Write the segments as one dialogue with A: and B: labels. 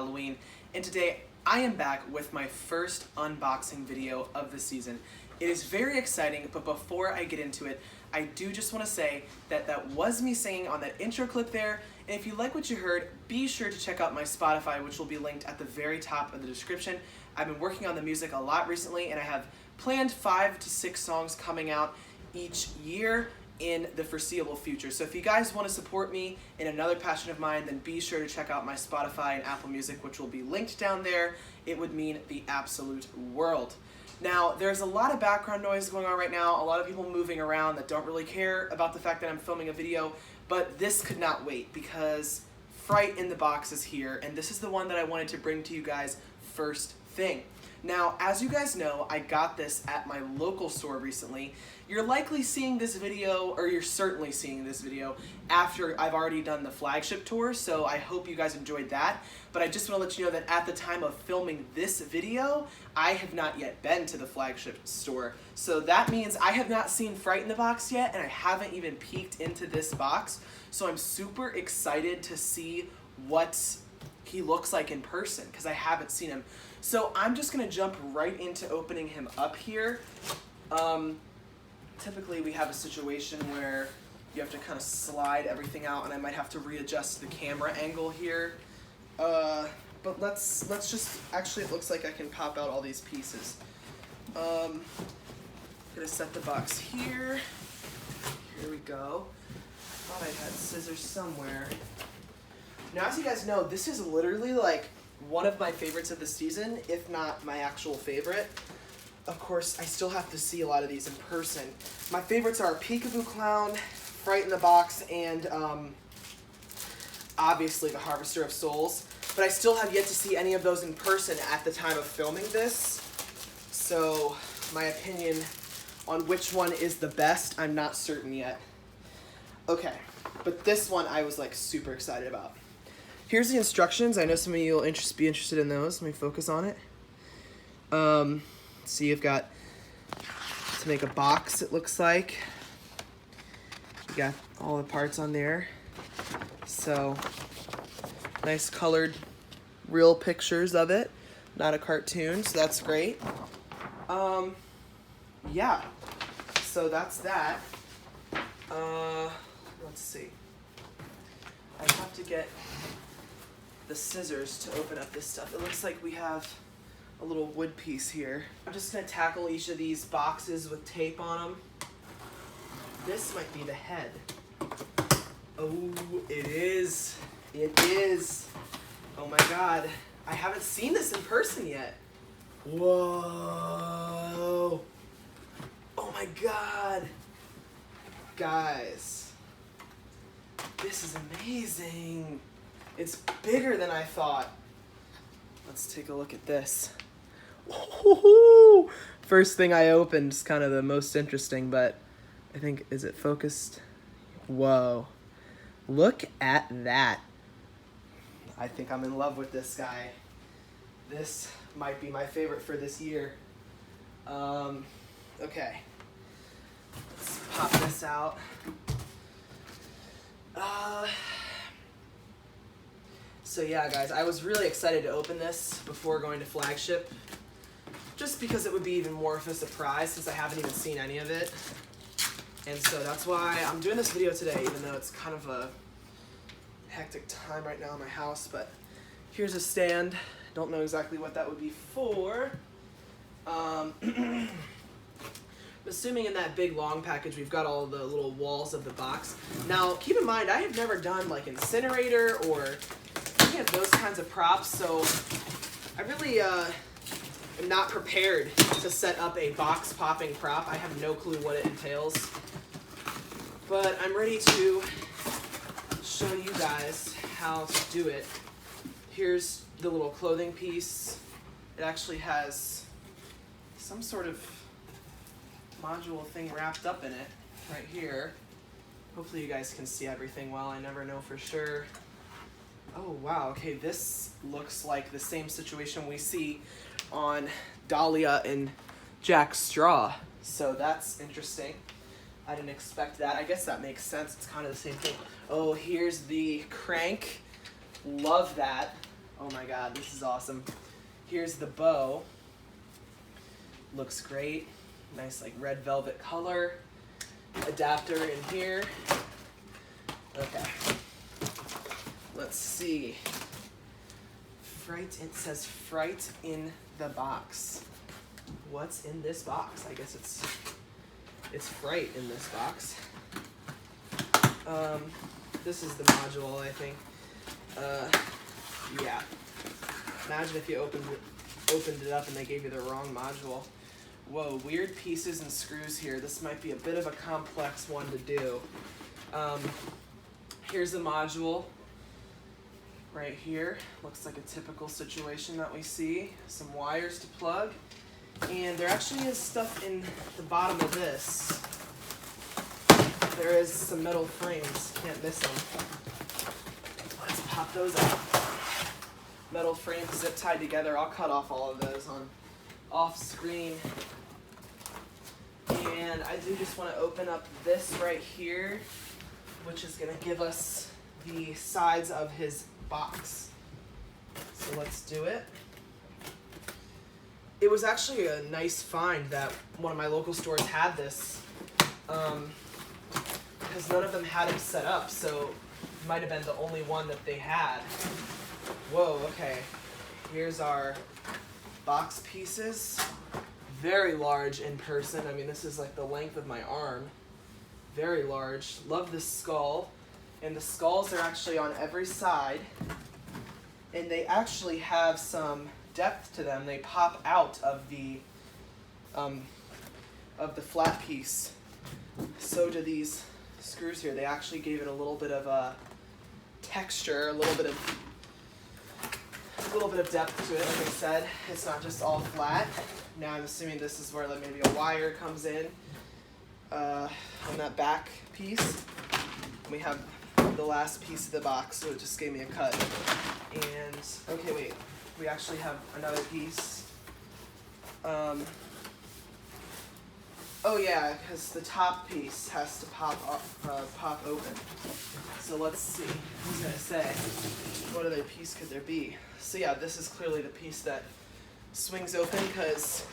A: Halloween, and today I am back with my first unboxing video of the season. It is very exciting, but before I get into it, I do just want to say that that was me singing on that intro clip there, and if you like what you heard, be sure to check out my Spotify, which will be linked at the very top of the description. I've been working on the music a lot recently, and I have planned 5 to 6 songs coming out each year in the foreseeable future. So if you guys want to support me in another passion of mine, then be sure to check out my Spotify and Apple Music, which will be linked down there. It would mean the absolute world. Now, there's a lot of background noise going on right now, a lot of people moving around that don't really care about the fact that I'm filming a video, but this could not wait because Fright in the Box is here, and this is the one that I wanted to bring to you guys first thing. Now, as you guys know, I got this at my local store recently. You're likely seeing this video, or you're certainly seeing this video, after I've already done the flagship tour, so I hope you guys enjoyed that. But I just want to let you know that at the time of filming this video, I have not yet been to the flagship store. So that means I have not seen Fright in the Box yet, and I haven't even peeked into this box. So I'm super excited to see what he looks like in person, because I haven't seen him. So I'm just going to jump right into opening him up here. Typically we have a situation where you have to kind of slide everything out, and I might have to readjust the camera angle here. But let's just, actually it looks like I can pop out all these pieces. I'm going to set the box here. Here we go. I thought I had scissors somewhere. Now, as you guys know, this is literally like one of my favorites of the season, if not my actual favorite. Of course, I still have to see a lot of these in person. My favorites are Peekaboo Clown, Fright in the Box, and obviously the Harvester of Souls. But I still have yet to see any of those in person at the time of filming this. So my opinion on which one is the best, I'm not certain yet. Okay, but this one I was like super excited about. Here's the instructions. I know some of you will be interested in those. Let me focus on it. So you've got to make a box, it looks like. You got all the parts on there. So nice colored, real pictures of it. Not a cartoon, so that's great. Yeah, so that's that. Let's see. I have to get the scissors to open up this stuff. It looks like we have a little wood piece here. I'm just gonna tackle each of these boxes with tape on them. This might be the head. Oh, it is. It is. Oh my God. I haven't seen this in person yet. Whoa. Oh my God. Guys, this is amazing. It's bigger than I thought. Let's take a look at this. Woo-hoo-hoo! First thing I opened is kind of the most interesting, but I think, is it focused? Whoa. Look at that. I think I'm in love with this guy. This might be my favorite for this year. Okay. Let's pop this out. So yeah, guys, I was really excited to open this before going to flagship, just because it would be even more of a surprise since I haven't even seen any of it. And so that's why I'm doing this video today, even though it's kind of a hectic time right now in my house. But here's a stand. Don't know exactly what that would be for. I'm assuming in that big long package we've got all the little walls of the box. Now, keep in mind, I have never done like incinerator or any of those kinds of props, so I really am not prepared to set up a box popping prop. I have no clue what it entails, but I'm ready to show you guys how to do it. Here's the little clothing piece. It actually has some sort of module thing wrapped up in it right here. Hopefully you guys can see everything well. I never know for sure. Oh wow, okay, this looks like the same situation we see on Dahlia and Jack Straw. So that's interesting. I didn't expect that. I guess that makes sense. It's kind of the same thing. Oh, here's the crank. Love that. Oh my God, this is awesome. Here's the bow. Looks great. Nice like red velvet color. Adapter in here. Okay. Let's see. Fright, it says Fright in the box. What's in this box? I guess it's Fright in this box. This is the module, I think. Yeah. Imagine if you opened it up and they gave you the wrong module. Whoa, weird pieces and screws here. This might be a bit of a complex one to do. Here's the module right here. Looks like a typical situation that we see. Some wires to plug. And there actually is stuff in the bottom of this. There is some metal frames. Can't miss them. Let's pop those out. Metal frames zip tied together. I'll cut off all of those off screen. And I do just want to open up this right here, which is going to give us the sides of his box. So let's do it. It was actually a nice find that one of my local stores had this, because none of them had it set up, so it might have been the only one that they had. Whoa, okay. Here's our box pieces. Very large in person. I mean, this is like the length of my arm. Very large. Love this skull. And the skulls are actually on every side. And they actually have some depth to them. They pop out of the flat piece. So do these screws here. They actually gave it a little bit of a texture, a little bit of depth to it. Like I said, it's not just all flat. Now I'm assuming this is where like maybe a wire comes in on that back piece. We have the last piece of the box, so it just gave me a cut. And okay, wait, we actually have another piece. Oh yeah, because the top piece has to pop open. So let's see. I was gonna say, what other piece could there be? So yeah, this is clearly the piece that swings open, because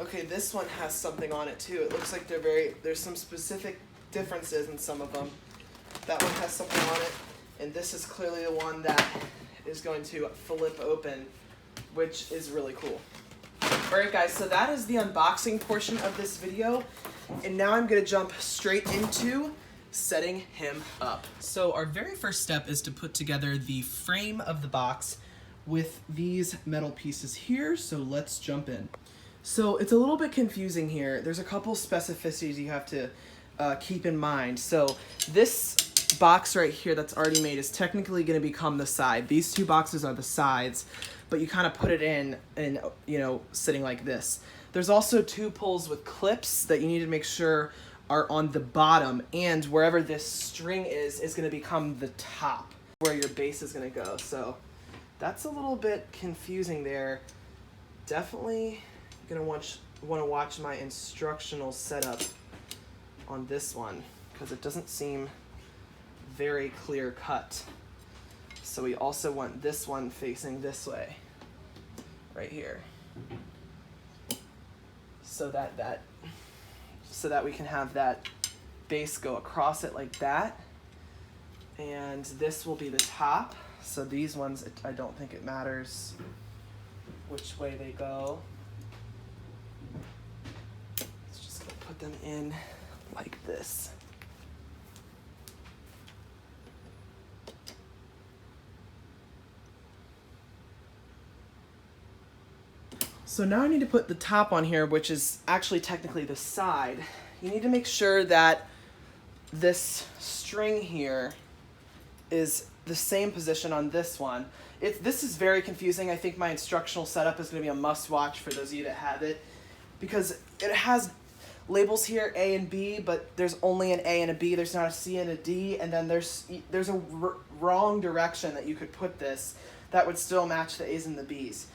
A: okay, this one has something on it too. It looks like there's some specific differences in some of them. That one has something on it, and this is clearly the one that is going to flip open, which is really cool. Alright guys, so that is the unboxing portion of this video, and now I'm going to jump straight into setting him up. So our very first step is to put together the frame of the box with these metal pieces here, so let's jump in. So it's a little bit confusing here. There's a couple specificities you have to keep in mind. So this box right here that's already made is technically going to become the side. These two boxes are the sides, but you kind of put it in and, you know, sitting like this. There's also two pulls with clips that you need to make sure are on the bottom, and wherever this string is going to become the top where your base is going to go. So that's a little bit confusing there. Definitely going to want to watch my instructional setup on this one, because it doesn't seem very clear cut. So we also want this one facing this way, right here, so that we can have that base go across it like that, and this will be the top. So these ones, I don't think it matters which way they go. Let's just gonna put them in like this. So now I need to put the top on here, which is actually technically the side. You need to make sure that this string here is the same position on this one. This is very confusing. I think my instructional setup is going to be a must-watch for those of you that have it, because it has labels here, A and B, but there's only an A and a B. There's not a C and a D, and then there's a wrong direction that you could put this that would still match the A's and the B's.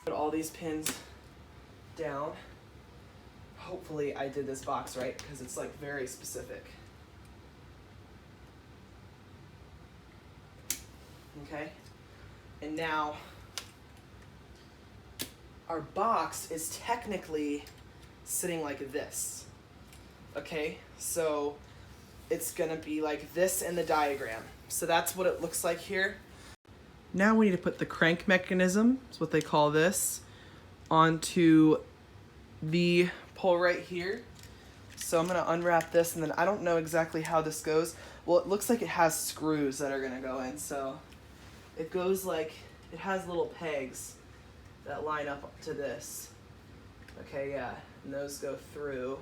A: Put all these pins down. hopefully I did this box right because it's like very specific. Okay, and now our box is technically sitting like this. Okay, so it's gonna be like this in the diagram. So that's what it looks like here. Now we need to put the crank mechanism, is what they call this, onto the pole right here. So I'm gonna unwrap this, and then I don't know exactly how this goes. Well, it looks like it has screws that are gonna go in, so it goes like, it has little pegs that line up to this. Okay, yeah, and those go through.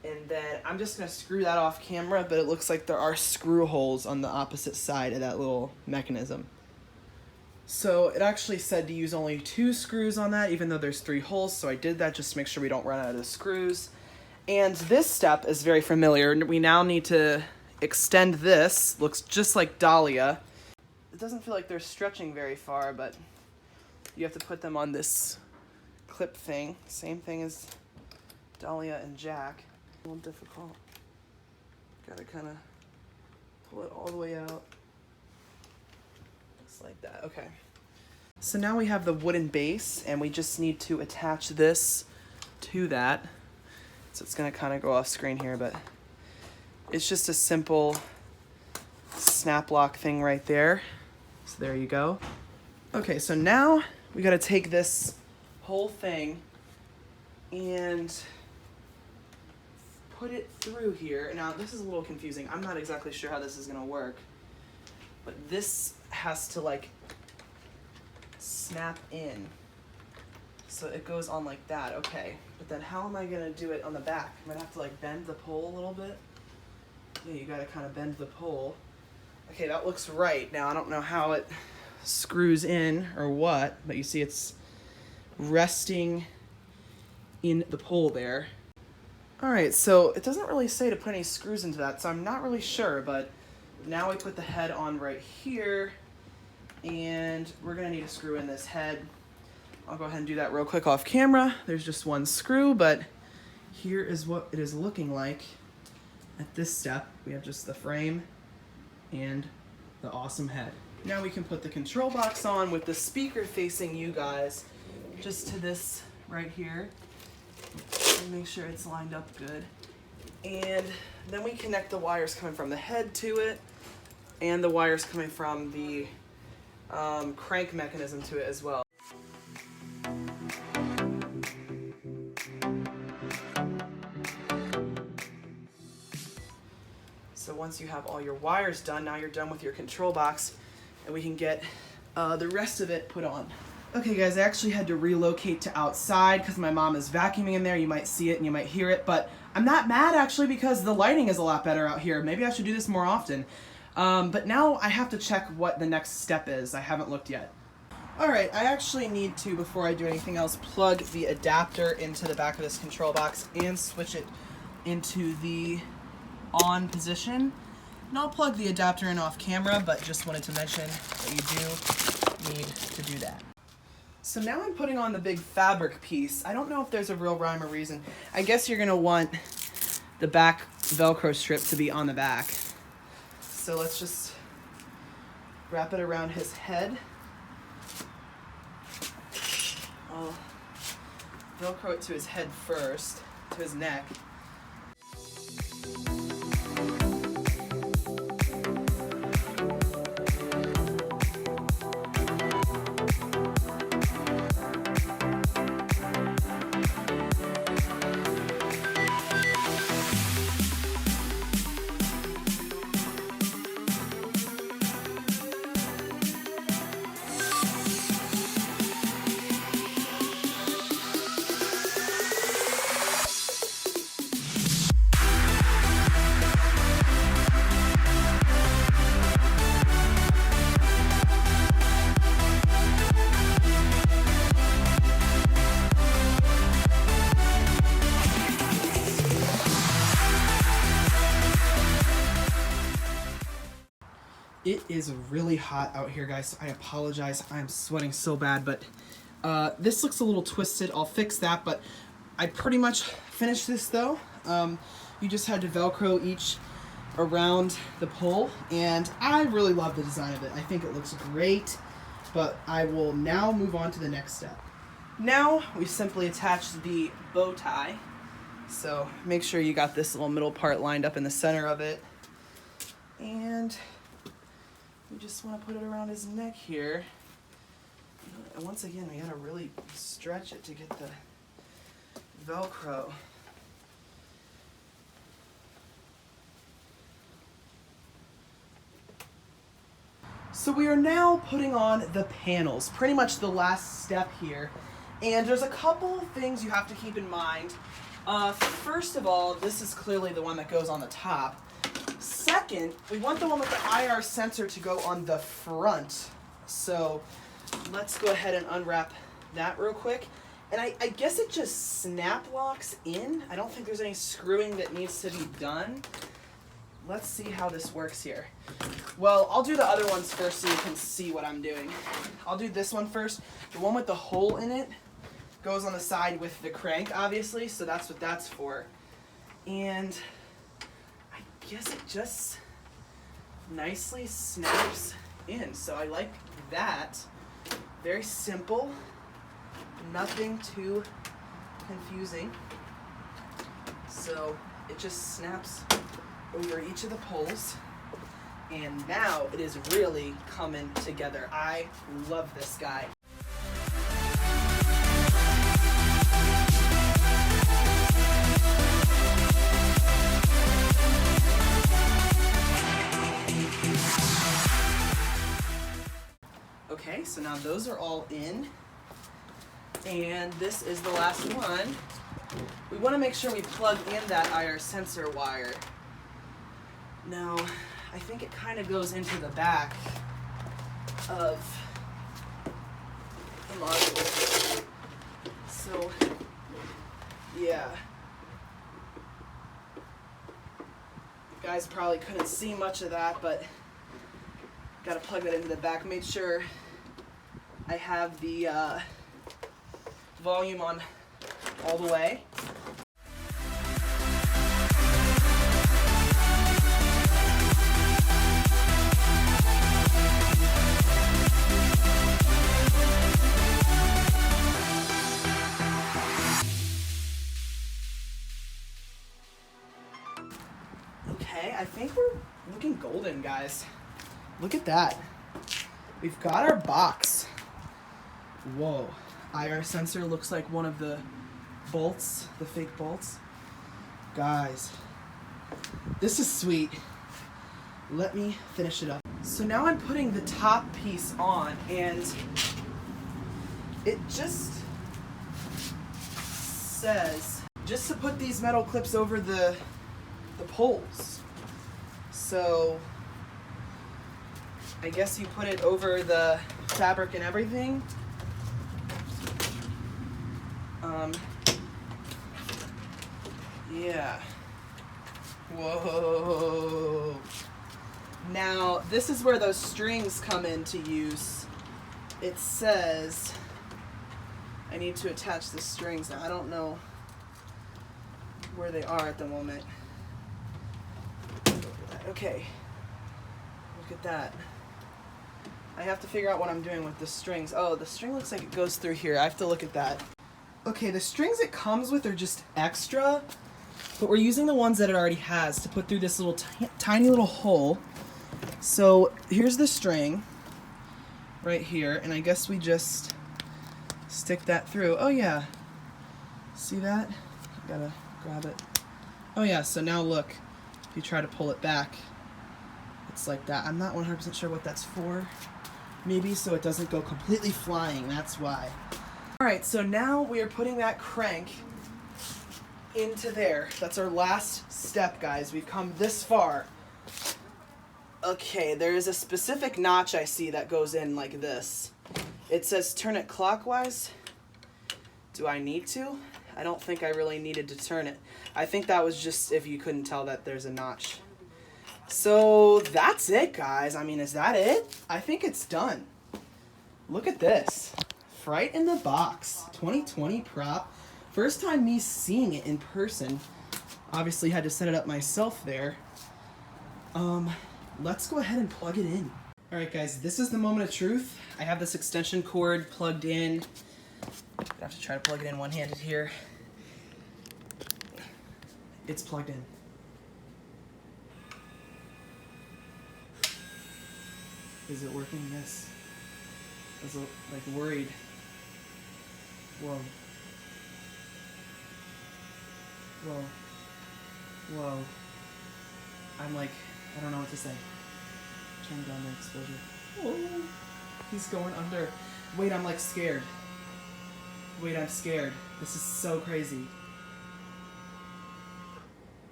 A: And then I'm just gonna screw that off camera, but it looks like there are screw holes on the opposite side of that little mechanism. So it actually said to use only 2 screws on that, even though there's 3 holes, so I did that just to make sure we don't run out of the screws. And this step is very familiar. We now need to extend this. Looks just like Dahlia. It doesn't feel like they're stretching very far, but you have to put them on this clip thing. Same thing as Dahlia and Jack. A little difficult. Gotta kind of pull it all the way out. Just like that. Okay. So now we have the wooden base, and we just need to attach this to that. So it's gonna kind of go off screen here, but it's just a simple snap lock thing right there. So there you go. Okay, so now we gotta take this whole thing and put it through here. Now this is a little confusing. I'm not exactly sure how this is gonna work, but this has to like snap in. So it goes on like that, okay. But then how am I gonna do it on the back? I'm gonna have to like bend the pole a little bit. Yeah, you gotta kind of bend the pole. Okay, that looks right. Now I don't know how it screws in or what, but you see it's resting in the pole there. All right, so it doesn't really say to put any screws into that, so I'm not really sure, but now we put the head on right here, and we're gonna need to screw in this head. I'll go ahead and do that real quick off camera. There's just 1 screw, but here is what it is looking like at this step. We have just the frame and the awesome head. Now we can put the control box on with the speaker facing you guys, just to this right here. And make sure it's lined up good. And then we connect the wires coming from the head to it, and the wires coming from the crank mechanism to it as well. So once you have all your wires done, now you're done with your control box, and we can get the rest of it put on. Okay guys, I actually had to relocate to outside because my mom is vacuuming in there. You might see it and you might hear it, but I'm not mad actually because the lighting is a lot better out here. Maybe I should do this more often. But now I have to check what the next step is. I haven't looked yet. Alright, I actually need to, before I do anything else, plug the adapter into the back of this control box and switch it into the on position. And I'll plug the adapter in off camera, but just wanted to mention that you do need to do that. So now I'm putting on the big fabric piece. I don't know if there's a real rhyme or reason. I guess you're gonna want the back Velcro strip to be on the back. So let's just wrap it around his head. I'll Velcro it to his head first, to his neck. It is really hot out here, guys. I apologize. I'm sweating so bad, but this looks a little twisted. I'll fix that, but I pretty much
B: finish this though, you just had to Velcro each around the pole, and I really love the design of it. I think it looks great, but I will now move on to the next step. Now we simply attach the bow tie. So make sure you got this little middle part lined up in the center of it. And we just want to put it around his neck here. And once again, we gotta really stretch it to get the Velcro. So we are now putting on the panels, pretty much the last step here. And there's a couple things you have to keep in mind. First of all, this is clearly the one that goes on the top. Second, we want the one with the IR sensor to go on the front. So let's go ahead and unwrap that real quick. And I guess it just snap locks in. I don't think there's any screwing that needs to be done. Let's see how this works here. Well, I'll do the other ones first so you can see what I'm doing. I'll do this one first. The one with the hole in it goes on the side with the crank, obviously, so that's what that's for. And I guess it just nicely snaps in. So I like that. Very simple. Nothing too confusing. So it just snaps over each of the poles, and now it is really coming together. I love this guy. Okay, so now those are all in, and this is the last one. We want to make sure we plug in that IR sensor wire. Now, I think it kind of goes into the back of the module. So, yeah. You guys probably couldn't see much of that, but gotta plug that into the back. Made sure I have the volume on all the way. Okay, I think we're looking golden, guys. Look at that. We've got our box. Whoa. IR sensor looks like one of the bolts, the fake bolts. Guys, this is sweet. Let me finish it up. So now I'm putting the top piece on, and it just says just to put these metal clips over the poles. So I guess you put it over the fabric and everything. Yeah. Whoa. Now, this is where those strings come into use. It says I need to attach the strings. Now, I don't know where they are at the moment. Okay. Look at that. I have to figure out what I'm doing with the strings. Oh, the string looks like it goes through here. I have to look at that. Okay, the strings it comes with are just extra, but we're using the ones that it already has to put through this little tiny little hole. So here's the string right here, and I guess we just stick that through. Oh yeah, see that? Gotta grab it. Oh yeah, so now look, if you try to pull it back, it's like that. I'm not 100% sure what that's for. Maybe so it doesn't go completely flying, that's why. Alright, so now we are putting that crank into there. That's our last step, guys. We've come this far. Okay, there is a specific notch I see that goes in like this. It says turn it clockwise. Do I need to? I don't think I really needed to turn it. I think that was just if you couldn't tell that there's a notch. So that's it, guys. I mean, is that it? I think it's done. Look at this. Fright in the box. 2020 prop. First time me seeing it in person. Obviously had to set it up myself there. Let's go ahead and plug it in. All right, guys, this is the moment of truth. I have this extension cord plugged in. I have to try to plug it in one-handed here. It's plugged in. Is it working? Yes. I was like worried. Whoa. Whoa. Whoa. I'm like, I don't know what to say. Turn down the exposure. Oh, he's going under. Wait, I'm like scared. Wait, I'm scared. This is so crazy.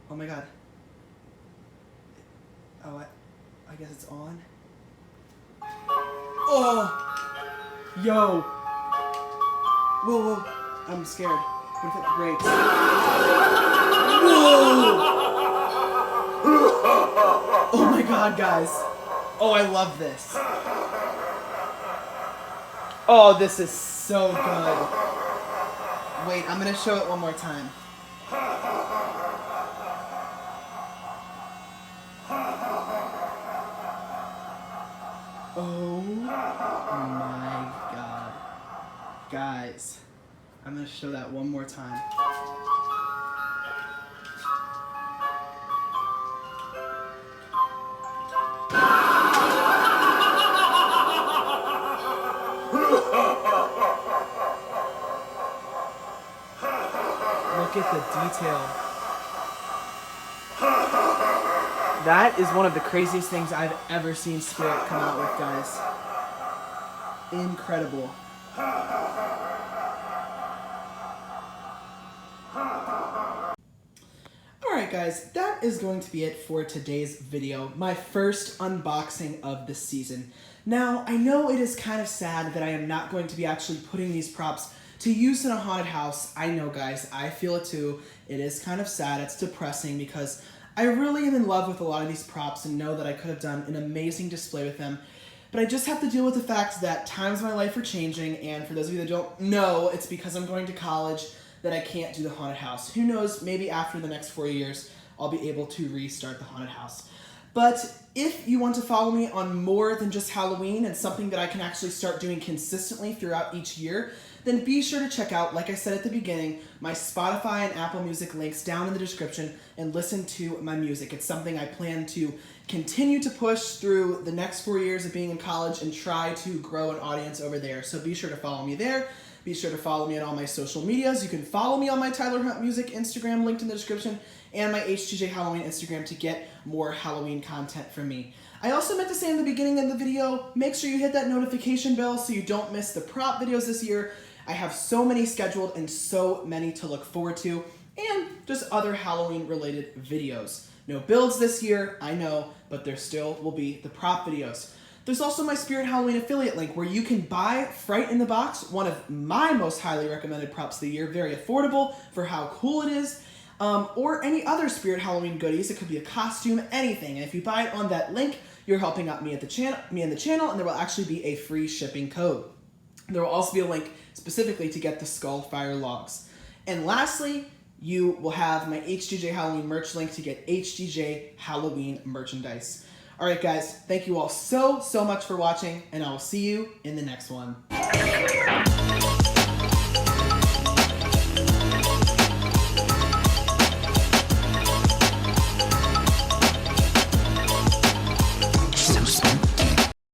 B: Oh my god. Oh, I guess it's on. Oh! Yo! Whoa, whoa. I'm scared. What if it breaks? Whoa! Oh my god, guys. Oh, I love this. Oh, this is so good. Wait, I'm gonna show it one more time. Oh my god. Guys, I'm gonna show that one more time. Look at the detail. That is one of the craziest things I've ever seen Spirit come out with, guys. Incredible. Alright guys, that is going to be it for today's video. My first unboxing of the season. Now, I know it is kind of sad that I am not going to be actually putting these props to use in a haunted house. I know, guys, I feel it too. It is kind of sad, it's depressing because I really am in love with a lot of these props and know that I could have done an amazing display with them. But I just have to deal with the fact that times of my life are changing, and for those of you that don't know, it's because I'm going to college that I can't do the haunted house. Who knows, maybe after the next 4 years, I'll be able to restart the haunted house. But if you want to follow me on more than just Halloween and something that I can actually start doing consistently throughout each year, then be sure to check out, like I said at the beginning, my Spotify and Apple Music links down in the description and listen to my music. It's something I plan to continue to push through the next 4 years of being in college and try to grow an audience over there. So be sure to follow me there. Be sure to follow me on all my social medias. You can follow me on my Tyler Hunt Music Instagram linked in the description and my HTJ Halloween Instagram to get more Halloween content from me. I also meant to say in the beginning of the video, make sure you hit that notification bell so you don't miss the prop videos this year. I have so many scheduled and so many to look forward to, and just other Halloween related videos. No builds this year, I know, but there still will be the prop videos. There's also my Spirit Halloween affiliate link where you can buy Fright in the Box, one of my most highly recommended props of the year, very affordable for how cool it is, or any other Spirit Halloween goodies. It could be a costume, anything. And if you buy it on that link, you're helping out me and the channel, and there will actually be a free shipping code. There will also be a link specifically to get the Skullfire logs. And lastly, you will have my HDJ Halloween merch link to get HDJ Halloween merchandise. All right, guys, thank you all so much for watching, and I will see you in the next one.